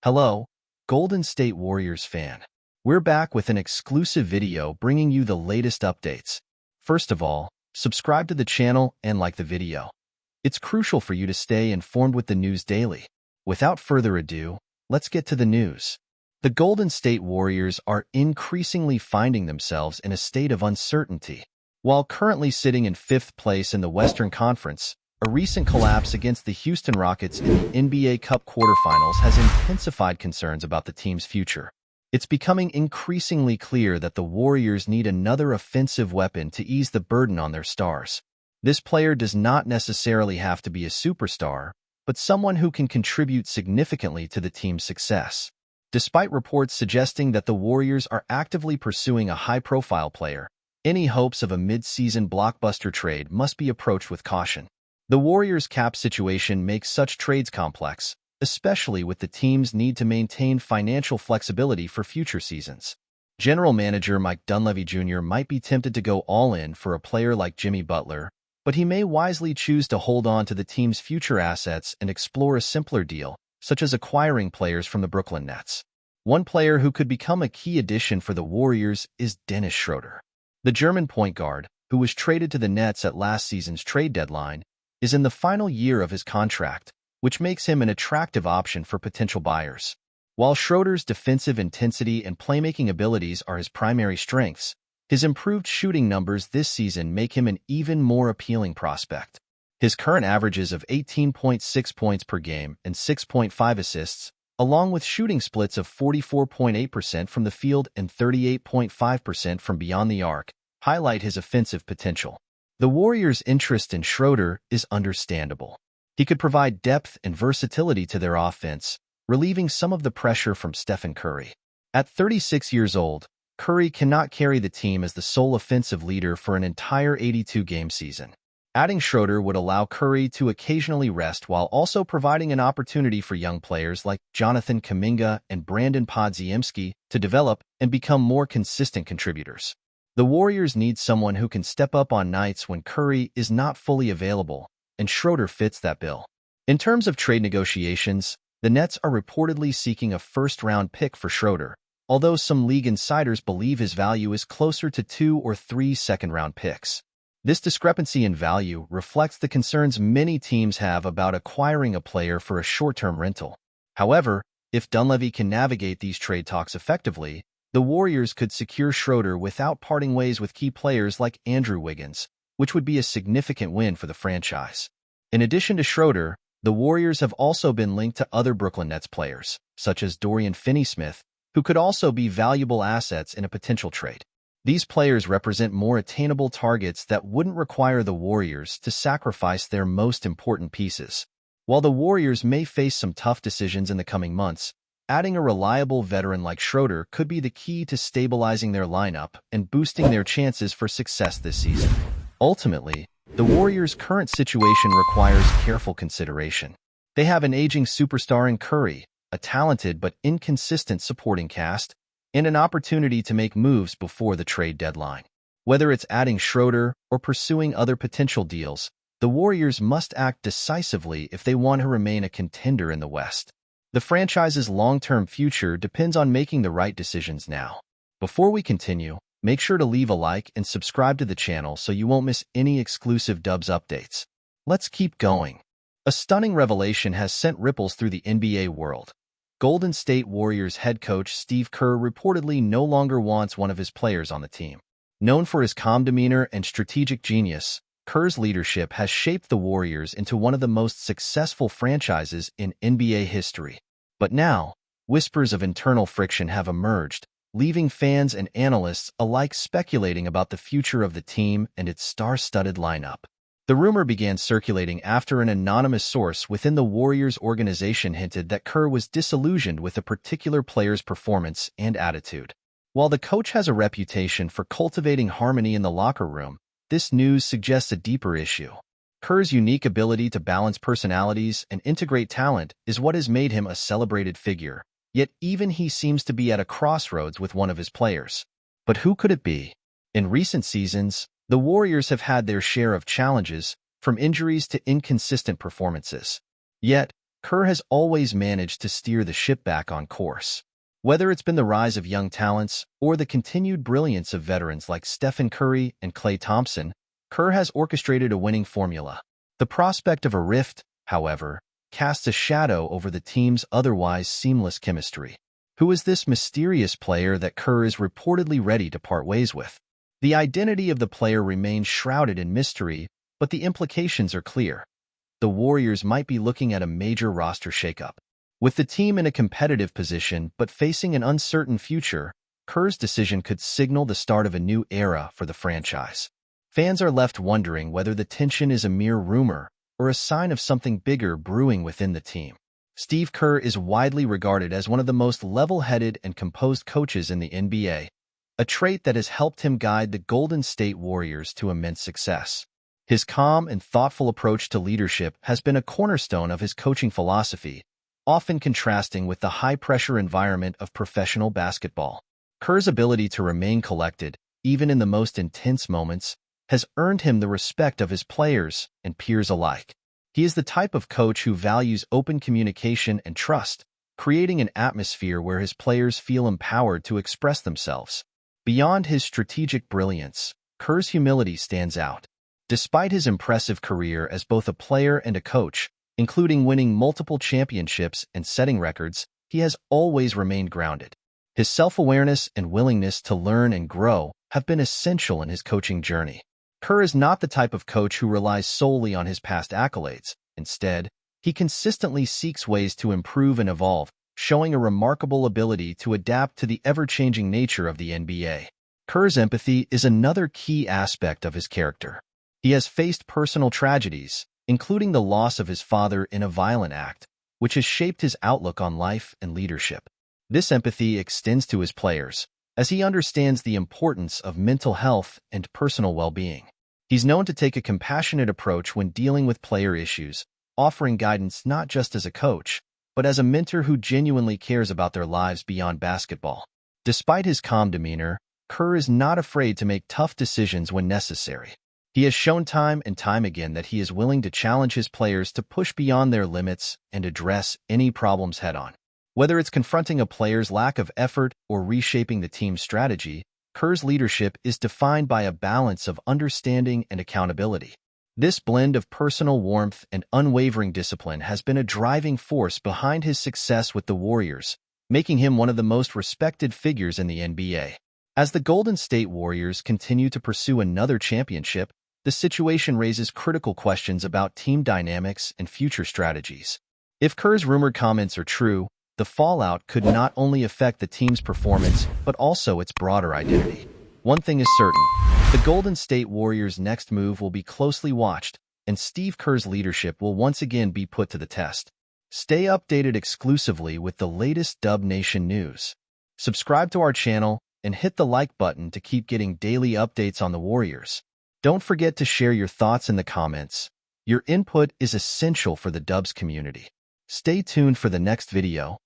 Hello, Golden State Warriors fan. We're back with an exclusive video bringing you the latest updates. First of all, subscribe to the channel and like the video. It's crucial for you to stay informed with the news daily. Without further ado, let's get to the news. The Golden State Warriors are increasingly finding themselves in a state of uncertainty. While currently sitting in 5th place in the Western Conference, a recent collapse against the Houston Rockets in the NBA Cup quarterfinals has intensified concerns about the team's future. It's becoming increasingly clear that the Warriors need another offensive weapon to ease the burden on their stars. This player does not necessarily have to be a superstar, but someone who can contribute significantly to the team's success. Despite reports suggesting that the Warriors are actively pursuing a high-profile player, any hopes of a mid-season blockbuster trade must be approached with caution. The Warriors' cap situation makes such trades complex, especially with the team's need to maintain financial flexibility for future seasons. General manager Mike Dunleavy Jr. might be tempted to go all-in for a player like Jimmy Butler, but he may wisely choose to hold on to the team's future assets and explore a simpler deal, such as acquiring players from the Brooklyn Nets. One player who could become a key addition for the Warriors is Dennis Schroeder. The German point guard, who was traded to the Nets at last season's trade deadline, is in the final year of his contract, which makes him an attractive option for potential buyers. While Schroeder's defensive intensity and playmaking abilities are his primary strengths, his improved shooting numbers this season make him an even more appealing prospect. His current averages of 18.6 points per game and 6.5 assists, along with shooting splits of 44.8% from the field and 38.5% from beyond the arc, highlight his offensive potential. The Warriors' interest in Schroeder is understandable. He could provide depth and versatility to their offense, relieving some of the pressure from Stephen Curry. At 36 years old, Curry cannot carry the team as the sole offensive leader for an entire 82-game season. Adding Schroeder would allow Curry to occasionally rest while also providing an opportunity for young players like Jonathan Kuminga and Brandon Podziemski to develop and become more consistent contributors. The Warriors need someone who can step up on nights when Curry is not fully available, and Schroeder fits that bill. In terms of trade negotiations, the Nets are reportedly seeking a first-round pick for Schroeder, although some league insiders believe his value is closer to 2 or 3 second-round picks. This discrepancy in value reflects the concerns many teams have about acquiring a player for a short-term rental. However, if Dunleavy can navigate these trade talks effectively, the Warriors could secure Schroeder without parting ways with key players like Andrew Wiggins, which would be a significant win for the franchise. In addition to Schroeder, the Warriors have also been linked to other Brooklyn Nets players, such as Dorian Finney-Smith, who could also be valuable assets in a potential trade. These players represent more attainable targets that wouldn't require the Warriors to sacrifice their most important pieces. While the Warriors may face some tough decisions in the coming months, adding a reliable veteran like Schroeder could be the key to stabilizing their lineup and boosting their chances for success this season. Ultimately, the Warriors' current situation requires careful consideration. They have an aging superstar in Curry, a talented but inconsistent supporting cast, and an opportunity to make moves before the trade deadline. Whether it's adding Schroeder or pursuing other potential deals, the Warriors must act decisively if they want to remain a contender in the West. The franchise's long-term future depends on making the right decisions now. Before we continue, make sure to leave a like and subscribe to the channel so you won't miss any exclusive Dubs updates. Let's keep going. A stunning revelation has sent ripples through the NBA world. Golden State Warriors head coach Steve Kerr reportedly no longer wants one of his players on the team. Known for his calm demeanor and strategic genius, Kerr's leadership has shaped the Warriors into one of the most successful franchises in NBA history. But now, whispers of internal friction have emerged, leaving fans and analysts alike speculating about the future of the team and its star-studded lineup. The rumor began circulating after an anonymous source within the Warriors organization hinted that Kerr was disillusioned with a particular player's performance and attitude. While the coach has a reputation for cultivating harmony in the locker room, this news suggests a deeper issue. Kerr's unique ability to balance personalities and integrate talent is what has made him a celebrated figure, yet even he seems to be at a crossroads with one of his players. But who could it be? In recent seasons, the Warriors have had their share of challenges, from injuries to inconsistent performances. Yet, KERR has always managed to steer the ship back on course. Whether it's been the rise of young talents or the continued brilliance of veterans like Stephen Curry and Klay Thompson, KERR has orchestrated a winning formula. The prospect of a rift, however, casts a shadow over the team's otherwise seamless chemistry. Who is this mysterious player that KERR is reportedly ready to part ways with? The identity of the player remains shrouded in mystery, but the implications are clear. The Warriors might be looking at a major roster shakeup. With the team in a competitive position but facing an uncertain future, KERR's decision could signal the start of a new era for the franchise. Fans are left wondering whether the tension is a mere rumor or a sign of something bigger brewing within the team. Steve Kerr is widely regarded as one of the most level-headed and composed coaches in the NBA, a trait that has helped him guide the Golden State Warriors to immense success. His calm and thoughtful approach to leadership has been a cornerstone of his coaching philosophy, often contrasting with the high-pressure environment of professional basketball. Kerr's ability to remain collected, even in the most intense moments, has earned him the respect of his players and peers alike. He is the type of coach who values open communication and trust, creating an atmosphere where his players feel empowered to express themselves. Beyond his strategic brilliance, Kerr's humility stands out. Despite his impressive career as both a player and a coach, including winning multiple championships and setting records, he has always remained grounded. His self-awareness and willingness to learn and grow have been essential in his coaching journey. Kerr is not the type of coach who relies solely on his past accolades. Instead, he consistently seeks ways to improve and evolve, showing a remarkable ability to adapt to the ever-changing nature of the NBA. Kerr's empathy is another key aspect of his character. He has faced personal tragedies, including the loss of his father in a violent act, which has shaped his outlook on life and leadership. This empathy extends to his players, as he understands the importance of mental health and personal well-being. He's known to take a compassionate approach when dealing with player issues, offering guidance not just as a coach, but as a mentor who genuinely cares about their lives beyond basketball. Despite his calm demeanor, Kerr is not afraid to make tough decisions when necessary. He has shown time and time again that he is willing to challenge his players to push beyond their limits and address any problems head-on. Whether it's confronting a player's lack of effort or reshaping the team's strategy, Kerr's leadership is defined by a balance of understanding and accountability. This blend of personal warmth and unwavering discipline has been a driving force behind his success with the Warriors, making him one of the most respected figures in the NBA. As the Golden State Warriors continue to pursue another championship, the situation raises critical questions about team dynamics and future strategies. If Kerr's rumored comments are true, the fallout could not only affect the team's performance, but also its broader identity. One thing is certain, the Golden State Warriors' next move will be closely watched, and Steve Kerr's leadership will once again be put to the test. Stay updated exclusively with the latest Dub Nation news. Subscribe to our channel and hit the like button to keep getting daily updates on the Warriors. Don't forget to share your thoughts in the comments. Your input is essential for the Dubs community. Stay tuned for the next video,